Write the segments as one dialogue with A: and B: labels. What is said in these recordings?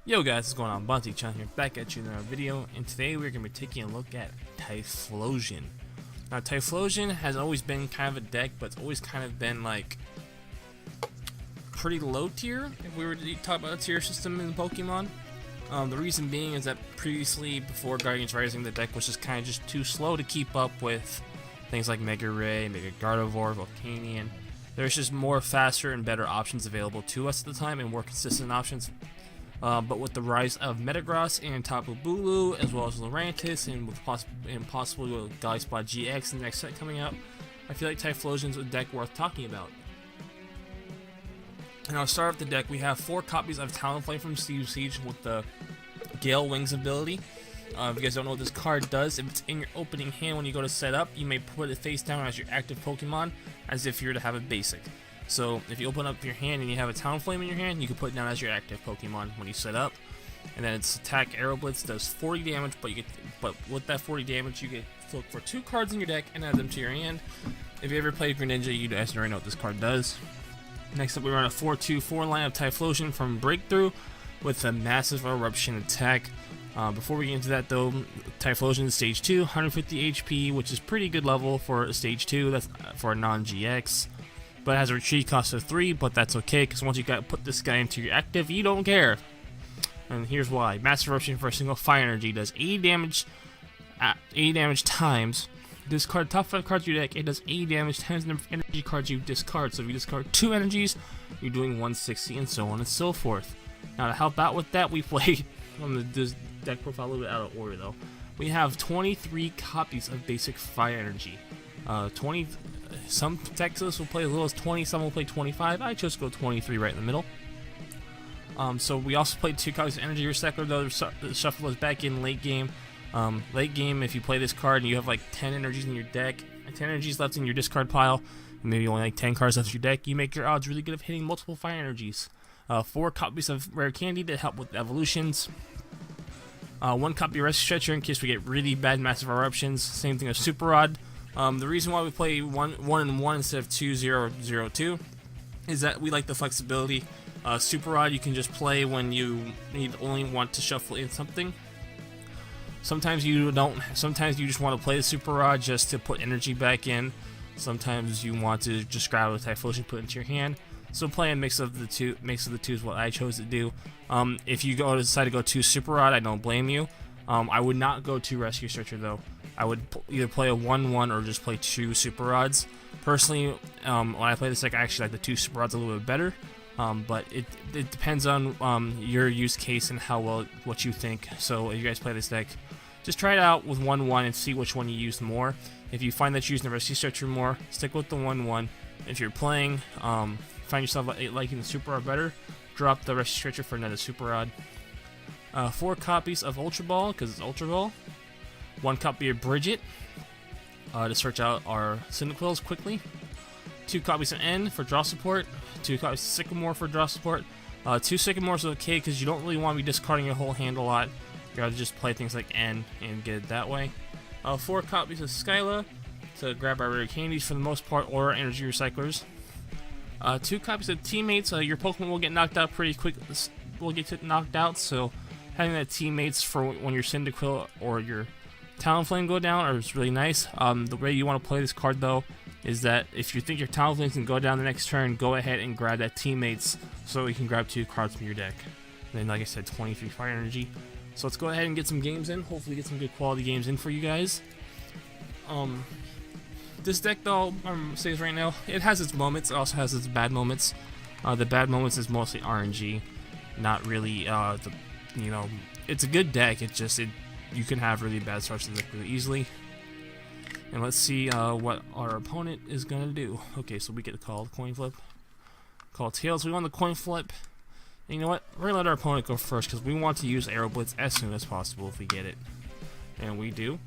A: Yo guys, what's going on? Bunty-chan here, back at you in another video, and today we're going to be taking a look at Typhlosion. Now Typhlosion has always been kind of a deck, but it's always kind of been like pretty low tier if we were to talk about a tier system in Pokemon. The reason being is that previously, before Guardians Rising, the deck was just kind of too slow to keep up with things like Mega Ray, Mega Gardevoir, Volcanion. There's just more faster and better options available to us at the time, and more consistent options. But with the rise of Metagross and Tapu Bulu, as well as Lurantis, and with possibly with Galleyspot GX in the next set coming out, I feel like Typhlosion's a deck worth talking about. And I'll start off the deck. We have 4 copies of Talonflame from Steve Siege with the Gale Wings ability. If you guys don't know what this card does, if it's in your opening hand when you go to set up, you may put it face down as your active Pokemon, as if you were to have a basic. So if you open up your hand and you have a Talonflame in your hand, you can put it down as your active Pokemon when you set up. And then its attack Aero Blitz does 40 damage, but with that 40 damage, you get to look for 2 cards in your deck and add them to your hand. If you ever played Greninja, you guys already know what this card does. Next up, we run a 4-2-4 line of Typhlosion from Breakthrough with a massive Eruption attack. Before we get into that though, Typhlosion is Stage 2, 150 HP, which is pretty good level for Stage 2, that's for a non-GX. But it has a retreat cost of 3, but that's okay, because once you put this guy into your active, you don't care. And here's why. Massive Eruption for a single Fire Energy does 80 damage times. Discard top 5 cards of your deck, it does 80 damage times the number of energy cards you discard. So if you discard 2 energies, you're doing 160, and so on and so forth. Now to help out with that, we play on this deck profile a little bit out of order though. We have 23 copies of basic Fire Energy. Some decks will play as little as 20, some will play 25. I chose to go 23 right in the middle. So we also played 2 copies of Energy Recycler though. The shuffle is back in late game. Late game, if you play this card and you have like 10 energies in your deck, 10 energies left in your discard pile, and maybe only like 10 cards left in your deck, you make your odds really good of hitting multiple Fire Energies. 4 copies of Rare Candy to help with evolutions. 1 copy of Rescue Stretcher in case we get really bad massive eruptions. Same thing as Super Rod. The reason why we play 1-1 instead of 2-0-0-2 is that we like the flexibility. Super Rod you can just play when you only want to shuffle in something. Sometimes you don't. Sometimes you just want to play the Super Rod just to put energy back in. Sometimes you want to just grab a Typhlosion, put it into your hand. So play a mix of the two. Mix of the two is what I chose to do. If you decide to go to Super Rod, I don't blame you. I would not go to Rescue Stretcher though. I would either play a 1-1 or just play 2 Super Rods. Personally, when I play this deck, I actually like the 2 Super Rods a little bit better. But it depends on your use case and what you think. So if you guys play this deck, just try it out with 1-1 and see which one you use more. If you find that you're using the Rescue Stretcher more, stick with the 1-1. If you're playing, find yourself liking the Super Rod better, drop the Rescue Stretcher for another Super Rod. 4 copies of Ultra Ball, because it's Ultra Ball. 1 copy of Brigette to search out our Cyndaquils quickly. 2 copies of N for draw support. 2 copies of Sycamore for draw support. 2 Sycamores is okay because you don't really want to be discarding your whole hand a lot. You gotta just play things like N and get it that way. 4 copies of Skyla to grab our rare candies for the most part, or energy recyclers. 2 copies of Teammates. Your Pokemon will get knocked out pretty quick. Will get knocked out, so having that Teammates for when your Cyndaquil or your Talonflame go down is really nice. The way you want to play this card though is that if you think your Talonflame can go down the next turn, go ahead and grab that Teammates so you can grab 2 cards from your deck. And then, like I said, 23 Fire Energy. So let's go ahead and get some games in. Hopefully get some good quality games in for you guys. This deck though, says right now, it has its moments. It also has its bad moments. The bad moments is mostly RNG, not really. It's a good deck. You can have really bad starts to the deck really easily. And let's see what our opponent is gonna do. Okay, so we get to call the coin flip. Call tails. We want the coin flip. And you know what? We're gonna let our opponent go first because we want to use Aero Blitz as soon as possible if we get it. And we do.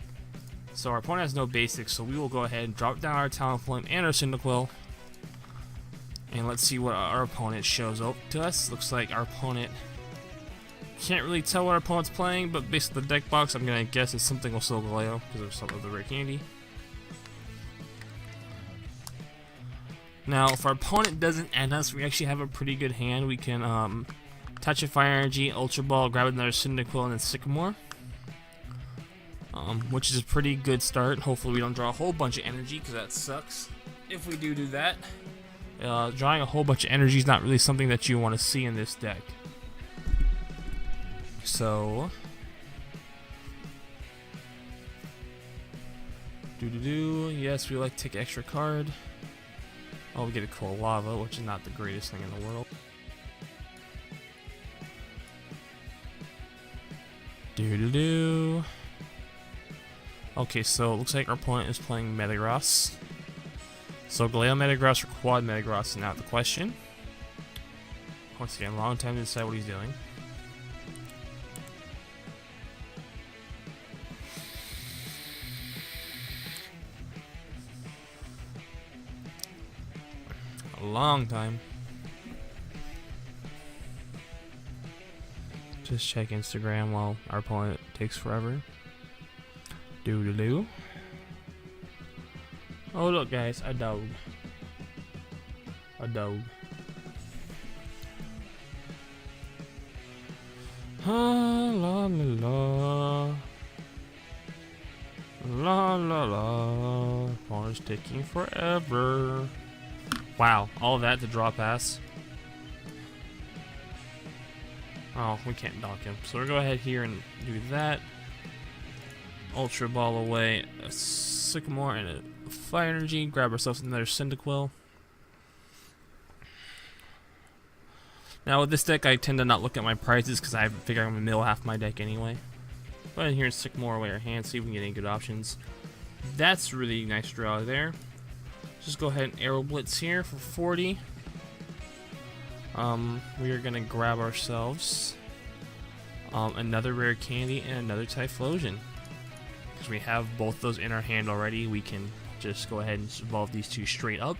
A: So our opponent has no basics, so we will go ahead and drop down our Talonflame and our Cyndaquil. And let's see what our opponent shows up to us. Looks like our opponent... Can't really tell what our opponent's playing, but based on the deck box, I'm gonna guess it's something with Solgaleo because of some of the rare candy. Now, if our opponent doesn't end us, we actually have a pretty good hand. We can Touch of Fire Energy, Ultra Ball, grab another Cyndaquil, and then Sycamore. Which is a pretty good start. Hopefully we don't draw a whole bunch of energy, because that sucks if we do that. Drawing a whole bunch of energy is not really something that you want to see in this deck. So, yes, we like to take an extra card. Oh, we get a Quilava, which is not the greatest thing in the world. Okay, so it looks like our opponent is playing Metagross. So Galeo Metagross or Quad Metagross is not the question. Once again, long time to decide what he's doing. A long time. Just check Instagram while our opponent takes forever. Oh look guys, a dog. A dog. La la la. La la la. Opponent's taking forever. Wow, all of that to draw pass. Oh, we can't dock him. So we'll go ahead here and do that. Ultra Ball away, a Sycamore and a Fire Energy. Grab ourselves another Cyndaquil. Now with this deck, I tend to not look at my prizes because I figure I'm gonna mill half my deck anyway. Go ahead here and Sycamore away our hand, see if we can get any good options. That's really nice draw there. Just go ahead and Arrow Blitz here for 40. We are gonna grab ourselves another Rare Candy and another Typhlosion. Because we have both those in our hand already, we can just go ahead and evolve these two straight up.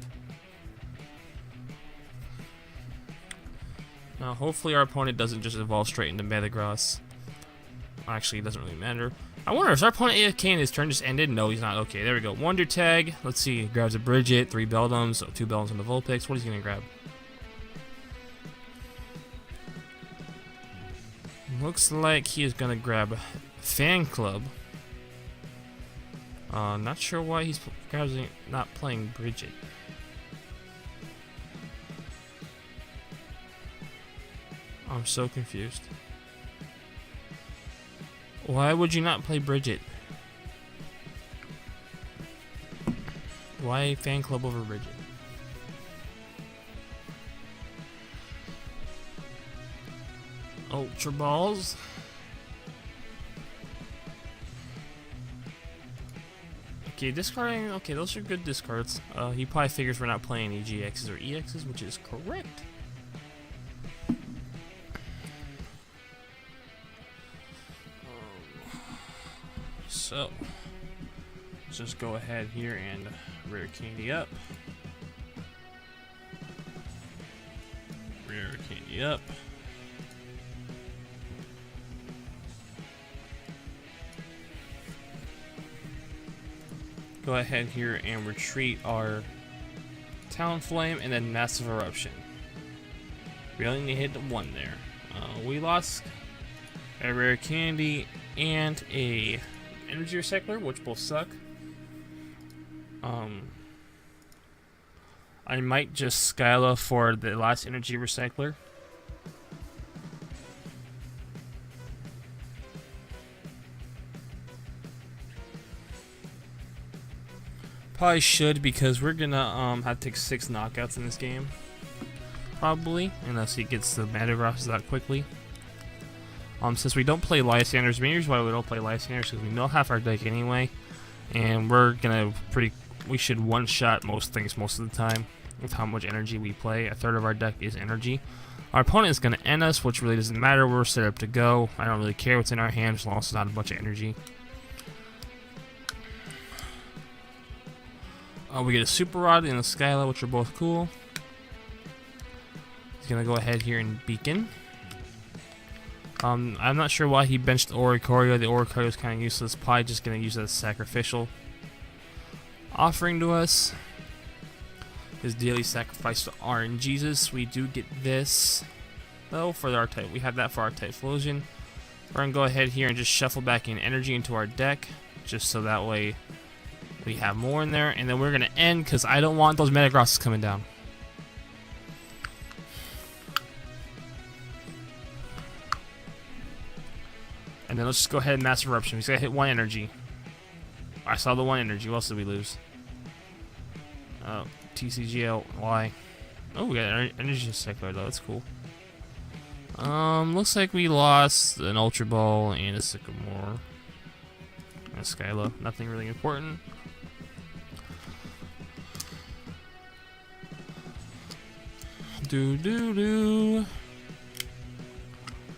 A: Now hopefully our opponent doesn't just evolve straight into Metagross. Actually, it doesn't really matter. I wonder, is our opponent AFK and his turn just ended? No, he's not. Okay, there we go. Wonder Tag. Let's see. He grabs a Brigette, 3 Beldums, so 2 Beldums on the Vulpix. What is he going to grab? Looks like he is going to grab Fan Club. Not sure why he's not playing Brigette. I'm so confused. Why would you not play Brigette? Why Fan Club over Brigette? Ultra Balls. Okay, discarding. Okay, those are good discards. He probably figures we're not playing any GXs or EXs, which is correct. So, let's just go ahead here and Rare Candy up. Rare Candy up. Go ahead here and retreat our Talonflame and then Massive Eruption. We only need to hit 1 there. We lost a Rare Candy and a Energy Recycler, which both suck. I might just Skyla for the last Energy Recycler. Probably should, because we're gonna have to take 6 knockouts in this game. Probably, unless he gets the Metagross out quickly. Since we don't play Lysanders, maybe here's why we don't play Lysanders, because we mill half our deck anyway, and we're gonna we should one-shot most things most of the time with how much energy we play. A third of our deck is energy. Our opponent is gonna end us, which really doesn't matter. We're set up to go. I don't really care what's in our hand as long as it's not a bunch of energy. We get a Super Rod and a Skyla, which are both cool. He's gonna go ahead here and Beacon. I'm not sure why he benched the Oricorio. The Oricorio is kind of useless. Probably just going to use it as sacrificial offering to us. His daily sacrifice to RNGesus. We do get this. though for our type. We have that for our Typhlosion. We're gonna go ahead here and just shuffle back in energy into our deck, just so that way we have more in there. And then we're gonna end because I don't want those Metagrosses coming down. And then let's just go ahead and Massive Eruption. We just gotta hit 1 energy. I saw the 1 energy. What else did we lose? Oh, TCGLY. Oh, we got an Energy Recycler though. That's cool. Looks like we lost an Ultra Ball and a Sycamore. And a Skyla. Nothing really important.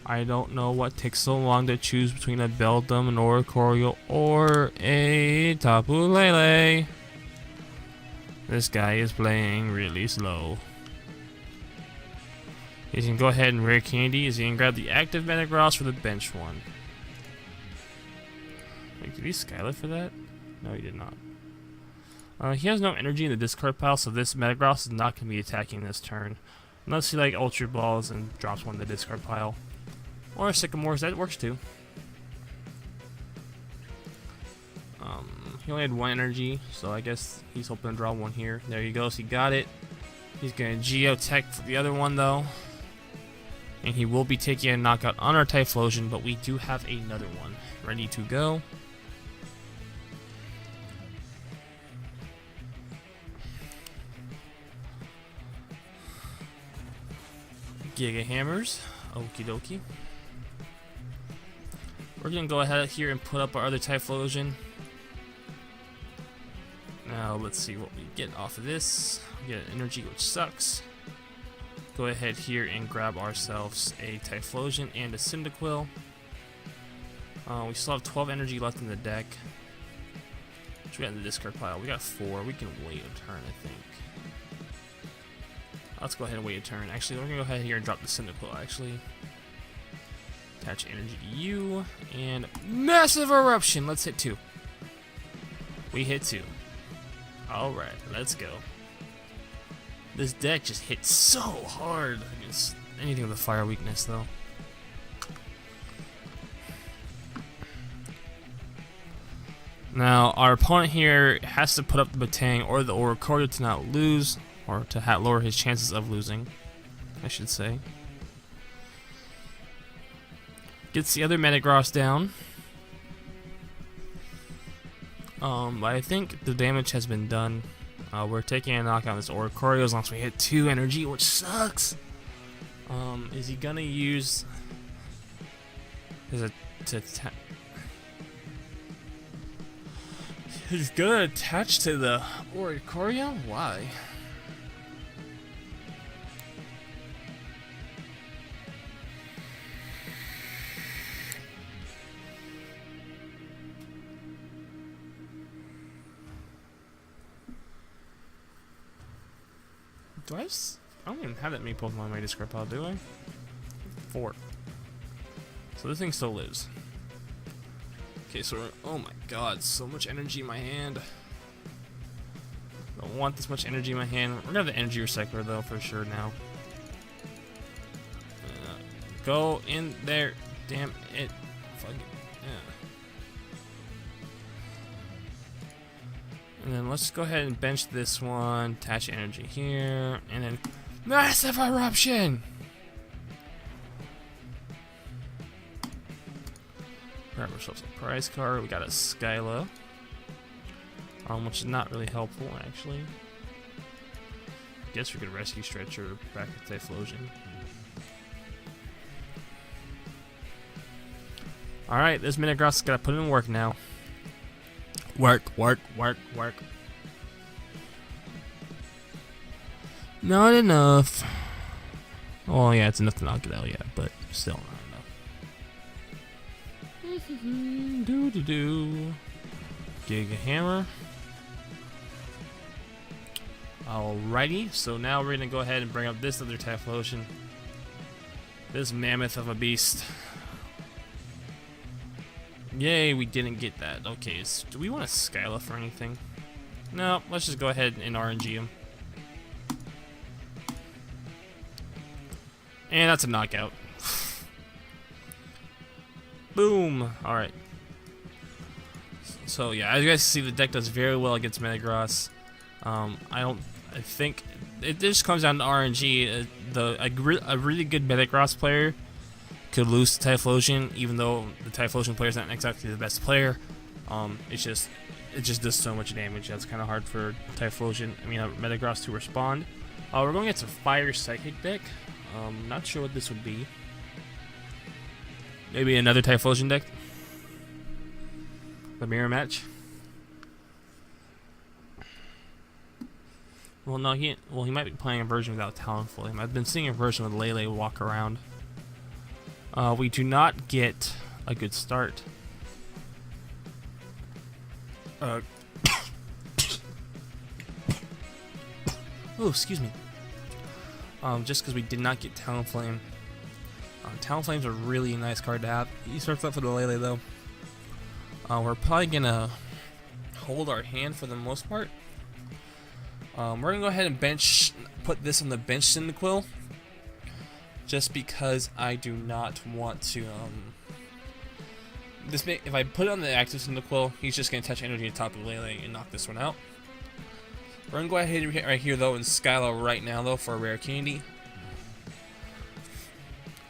A: I don't know what takes so long to choose between a Beldum, an Oricorio, or a Tapu Lele. This guy is playing really slow. He's gonna go ahead and Rare Candy. Is he gonna grab the active Metagross for the bench one? Wait, did he Skyla for that? No, he did not. He has no energy in the discard pile, so this Metagross is not gonna be attacking this turn. Unless he like Ultra Balls and drops one in the discard pile. Or Sycamores, that works too. He only had 1 energy, so I guess he's hoping to draw 1 here. There he goes, he got it. He's gonna Geotech for the other one though. And he will be taking a knockout on our Typhlosion, but we do have another one ready to go. Giga Hammers, okie dokie. We're gonna go ahead here and put up our other Typhlosion. Now let's see what we get off of this. We get energy, which sucks. Go ahead here and grab ourselves a Typhlosion and a Cyndaquil. We still have 12 energy left in the deck. Which we got in the discard pile. We got 4. We can wait a turn, I think. Let's go ahead and wait a turn. Actually, we're gonna go ahead here and drop the Cyndaquil. Actually, attach energy to you and Massive Eruption. Let's hit 2. We hit 2. All right, let's go. This deck just hits so hard against anything with a fire weakness, though. Now, our opponent here has to put up the Batang or the Oricorio to not lose, or to lower his chances of losing, I should say. Gets the other Metagross down. But I think the damage has been done. We're taking a knockout on this Oricorio as long as we hit 2 energy, which sucks. Is he gonna use he's gonna attach to the Oricorio? Why? I don't even have that many Pokemon in my discard pile, do I? 4. So this thing still lives. Okay, so oh my god, so much energy in my hand. Don't want this much energy in my hand. We're gonna have the Energy Recycler though, for sure now. Go in there, damn it. Fuck it. Yeah. And then let's go ahead and bench this one, attach energy here, and then Massive Eruption! Grab ourselves a prize card. We got a Skyla, which is not really helpful, actually. Guess we could Rescue Stretcher back with Typhlosion. Alright, this Metagross gotta put in work now. Work. Not enough. Oh yeah, it's enough to knock it out, yeah, but still not enough. Giga Hammer. Alrighty, so now we're gonna go ahead and bring up this other Typhlosion. This mammoth of a beast. Yay, we didn't get that. Okay, do we want to Skyla for anything? No, let's just go ahead and RNG him. And that's a knockout. Boom! Alright. So yeah, as you guys see, the deck does very well against Metagross. I think it just comes down to RNG. A really good Metagross player could lose to Typhlosion, even though the Typhlosion player is not exactly the best player. It just does so much damage. That's kind of hard for Metagross to respond. We're going against a Fire Psychic deck. Not sure what this would be. Maybe another Typhlosion deck. The mirror match. Well, no, he might be playing a version without Talonflame. I've been seeing a version with Lele walk around. We do not get a good start. Oh, excuse me. Just because we did not get Talonflame. Talonflame's a really nice card to have. He starts up for the Lele though. We're probably gonna hold our hand for the most part. We're gonna go ahead and put this on the bench Cyndaquil, just because I do not want to. If I put it on the active Cyndaquil, he's just gonna touch energy at the top of Lele and knock this one out. We're gonna go ahead and hit right here though, and Skyla right now though for a Rare Candy.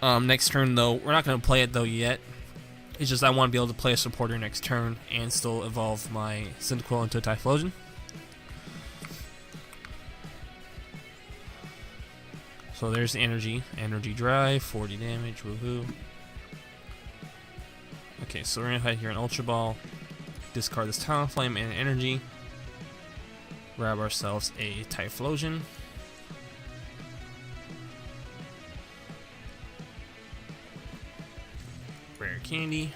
A: Next turn though, we're not gonna play it though yet. It's just I want to be able to play a supporter next turn and still evolve my Cyndaquil into a Typhlosion. So there's the energy drive, 40 damage, woohoo. Okay, so we're gonna hide here an Ultra Ball, discard this Talonflame and energy, grab ourselves a Typhlosion. Rare Candy.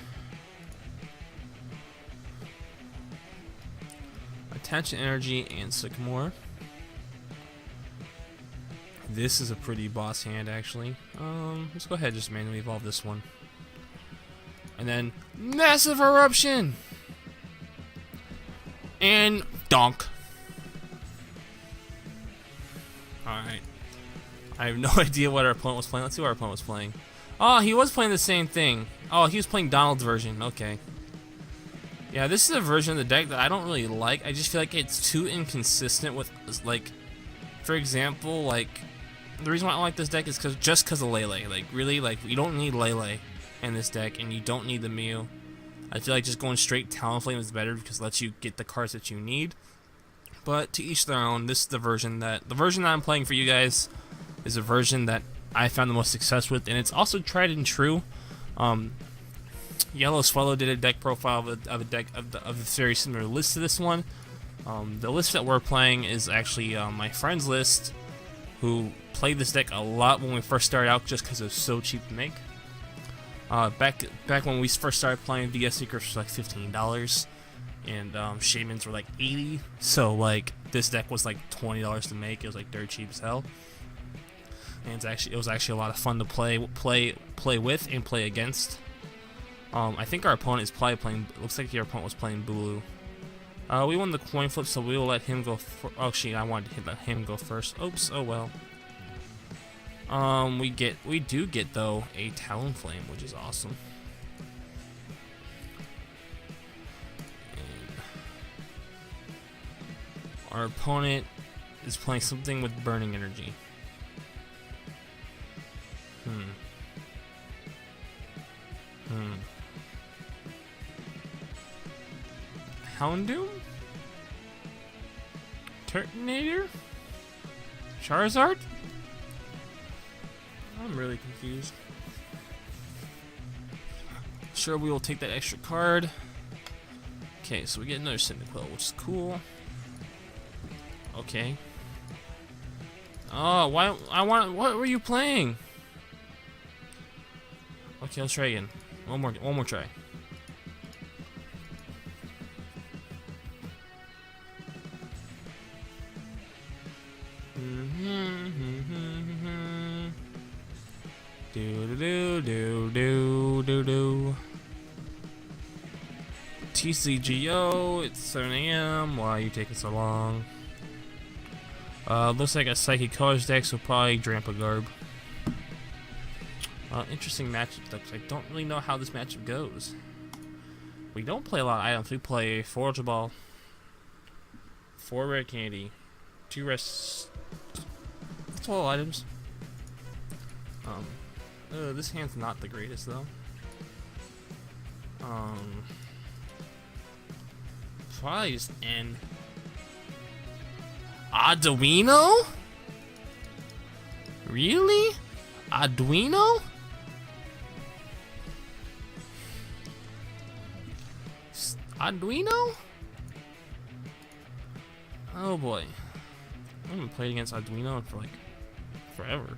A: Attach an energy and Sycamore. This is a pretty boss hand, actually. Let's go ahead and just manually evolve this one. And then, massive Eruption! And donk. Alright. I have no idea what our opponent was playing. Let's see what our opponent was playing. Oh, he was playing the same thing. Oh, he was playing Donald's version. Okay. Yeah, this is a version of the deck that I don't really like. I just feel like it's too inconsistent with, like, for example, like, the reason why I don't like this deck is just because of Lele. Like, really, like, you don't need Lele in this deck, and you don't need the Mew. I feel like just going straight Talonflame is better because it lets you get the cards that you need. But to each their own. This is the version that I'm playing for you guys is a version that I found the most success with, and it's also tried and true. Yellow Swallow did a deck profile of a very similar list to this one. The list that we're playing is actually my friend's list, who played this deck a lot when we first started out, just because it was so cheap to make. Back when we first started playing, VS Secrets was like $15, and Shamans were like $80. So like this deck was like $20 to make. It was like dirt cheap as hell. And it was actually a lot of fun to play with and play against. I think our opponent is probably playing. Looks like your opponent was playing Bulu. We won the coin flip, so we will let him go. Actually, I wanted to let him go first. Oops. Oh well. We do get though a Talonflame, which is awesome. And our opponent is playing something with burning energy. Houndoom? Turtonator? Charizard? I'm really confused. Sure, we will take that extra card. Okay, so we get another Cyndaquil, which is cool. Okay. Oh, what were you playing? Okay, let's try again. One more try. TCGO, it's 7 AM. Why are you taking so long? Looks like a Psychic Colors deck, so probably Drampa Garb. Interesting matchup, though, 'cause I don't really know how this matchup goes. We don't play a lot of items. We play 4 Ultra Ball, 4 Rare Candy, 2 That's 12 items. This hand's not the greatest, though. Probably just end. Arduino? Really? Arduino? Arduino? Oh boy. I haven't played against Arduino for like forever.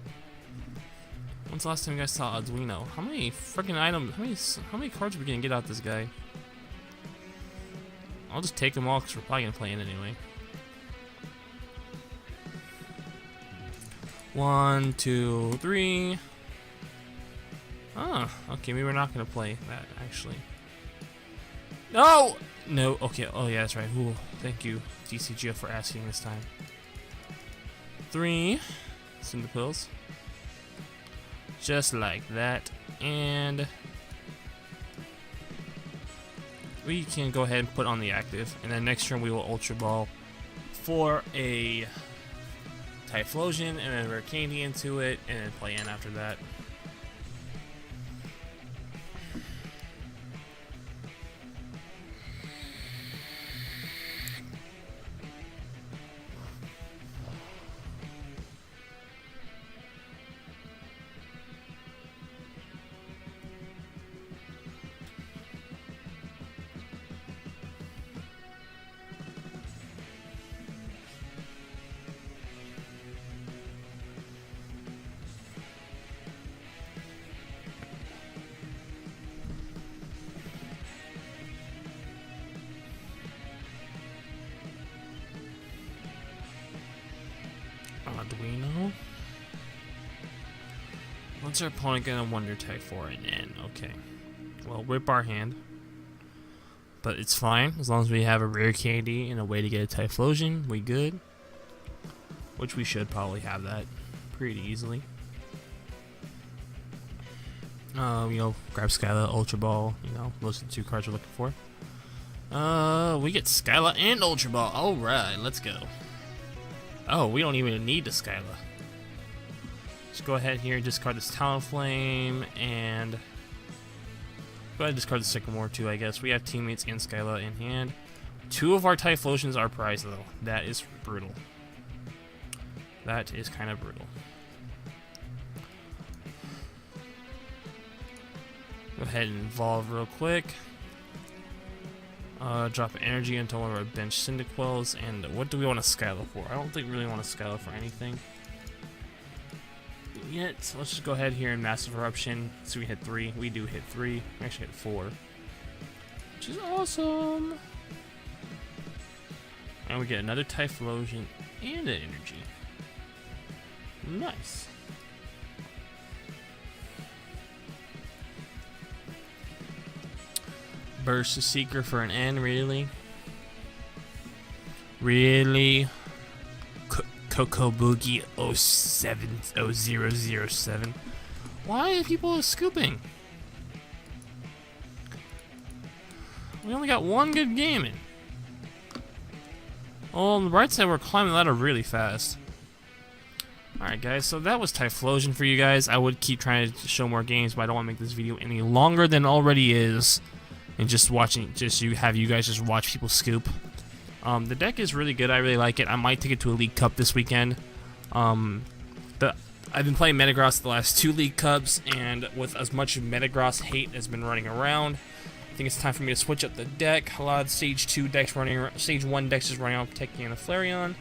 A: When's the last time you guys saw Arduino? How many freaking items, how many cards are we gonna get out of this guy? I'll just take them all because we're probably gonna play it anyway. 1, 2, 3. Ah, okay, maybe we're not gonna play that actually. No! No, okay, oh yeah, that's right. Ooh, thank you, DCGF, for asking this time. 3 Cyndaquils. Just like that. And we can go ahead and put on the active. And then next turn we will Ultra Ball for a Typhlosion and then Rare Candy into it, and then play in after that. Arduino. What's our opponent gonna Wonder Tag for an N? Okay. Well, rip our hand. But it's fine, as long as we have a Rare Candy and a way to get a Typhlosion, we good. Which we should probably have that pretty easily. You know, grab Skyla, Ultra Ball, you know, those are the 2 cards we're looking for. We get Skyla and Ultra Ball. Alright, let's go. Oh, we don't even need the Skyla. Let's go ahead here and discard this Talonflame, and go ahead and discard the Sycamore too, I guess. We have Teammates and Skyla in hand. 2 of our Typhlosions are prized, though. That is brutal. That is kind of brutal. Go ahead and evolve real quick. Drop energy into one of our bench Cyndaquils, and what do we want a Skyla for? I don't think we really want a Skyla for anything yet, so let's just go ahead here and Massive Eruption. So we hit 3. We do hit 3. We actually hit 4, which is awesome. And we get another Typhlosion and an energy. Nice. Burst Seeker for an N, really? Really? Coco Boogie 007. Why are people scooping? We only got 1 good game in. Oh, on the bright side, we're climbing the ladder really fast. Alright guys, so that was Typhlosion for you guys. I would keep trying to show more games, but I don't want to make this video any longer than it already is. And just watching, have you guys just watch people scoop. The deck is really good. I really like it. I might take it to a League Cup this weekend. I've been playing Metagross the last 2 League Cups, and with as much Metagross hate has been running around, I think it's time for me to switch up the deck. A lot of Stage 2 decks running, Stage 1 decks is running on Protecting and a Flareon.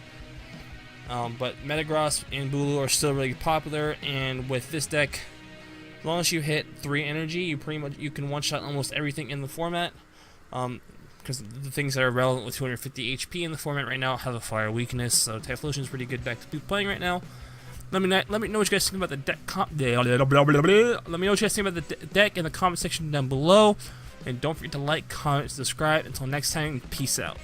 A: But Metagross and Bulu are still really popular, and with this deck, as long as you hit 3 energy, you can one-shot almost everything in the format. Because the things that are relevant with 250 HP in the format right now have a fire weakness, so Typhlosion is a pretty good deck to be playing right now. Let me know what you guys think about the deck. Let me know what you guys think about the deck in the comment section down below, and don't forget to like, comment, subscribe. Until next time, peace out.